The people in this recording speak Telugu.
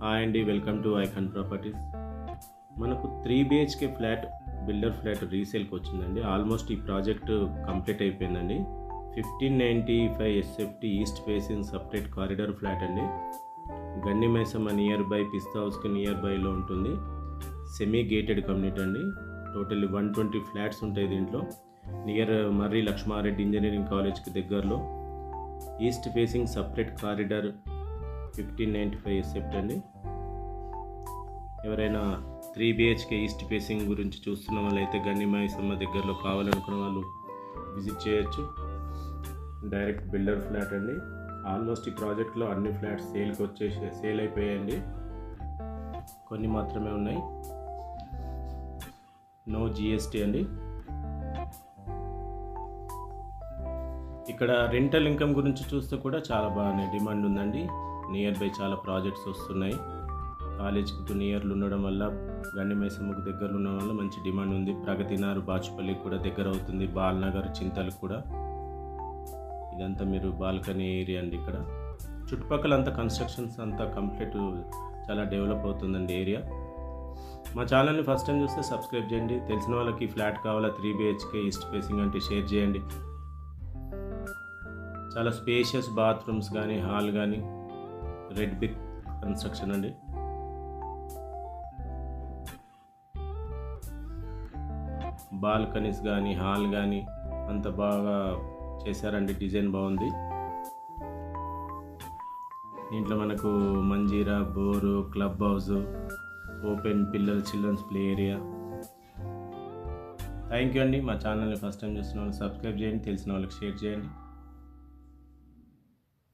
హాయ్ అండి, వెల్కమ్ టు ఐకాన్ ప్రాపర్టీస్. మనకు 3 BHK ఫ్లాట్ బిల్డర్ ఫ్లాట్ రీసేల్కి వచ్చిందండి. ఆల్మోస్ట్ ఈ ప్రాజెక్ట్ కంప్లీట్ అయిపోయిందండి. 1595 SFT east facing separate corridor flat అండి. గన్నిమైసమ్మ నియర్ బై, పిస్తా హౌస్కి నియర్ బైలో ఉంటుంది. సెమీ గేటెడ్ కమ్యూనిటీ అండి. టోటల్లీ 120 ఫ్లాట్స్ ఉంటాయి దీంట్లో. నియర్ మర్రి లక్ష్మారెడ్డి ఇంజనీరింగ్ కాలేజ్కి దగ్గరలో east facing separate corridor 1595 SFT అండి. ఎవరైనా 3 BHK ఈస్ట్ ఫేసింగ్ గురించి చూస్తున్న వాళ్ళైతే గన్నిమైసమ్మ దగ్గరలో కావాలనుకున్న వాళ్ళు విజిట్ చేయొచ్చు. డైరెక్ట్ బిల్డర్ ఫ్లాట్ అండి. ఆల్మోస్ట్ ఈ ప్రాజెక్ట్లో అన్ని ఫ్లాట్స్ సేల్ అయిపోయాయండి. కొన్ని మాత్రమే ఉన్నాయి. నో GST అండి. ఇక్కడ రెంటల్ ఇన్కమ్ గురించి చూస్తే కూడా చాలా బాగానే డిమాండ్ ఉందండి. నియర్ బై చాలా ప్రాజెక్ట్స్ వస్తున్నాయి. కాలేజ్కి నియర్లు ఉండడం వల్ల, గన్నిమైసమ్మకు దగ్గరలో ఉండడం వల్ల మంచి డిమాండ్ ఉంది. ప్రగతినార్ బాచుపల్లికి కూడా దగ్గర అవుతుంది. బాల్నగర్, చింతలు కూడా. ఇదంతా మీరు బాల్కనీ ఏరియా అండి. ఇక్కడ చుట్టుపక్కల అంతా కన్స్ట్రక్షన్స్ అంతా కంప్లీట్, చాలా డెవలప్ అవుతుందండి ఏరియా. మా ఛానల్ని ఫస్ట్ టైం చూస్తే సబ్స్క్రైబ్ చేయండి. తెలిసిన వాళ్ళకి ఫ్లాట్ కావాలా 3 BHK ఈస్ట్ ఫేసింగ్ అంటే షేర్ చేయండి. చాలా స్పేషియస్ బాత్రూమ్స్ కానీ, హాల్ కానీ, రెడ్ బిగ్ కన్స్ట్రక్షన్ అండి. బాల్కనీస్ కానీ, హాల్ కానీ అంత బాగా చేశారండి. డిజైన్ బాగుంది. దీంట్లో మనకు Manjeera, bore, club house, open children's play area. Thank you అండి. మా ఛానల్ని ఫస్ట్ టైం చూస్తున్న వాళ్ళు సబ్స్క్రైబ్ చేయండి. తెలిసిన వాళ్ళకి షేర్ చేయండి.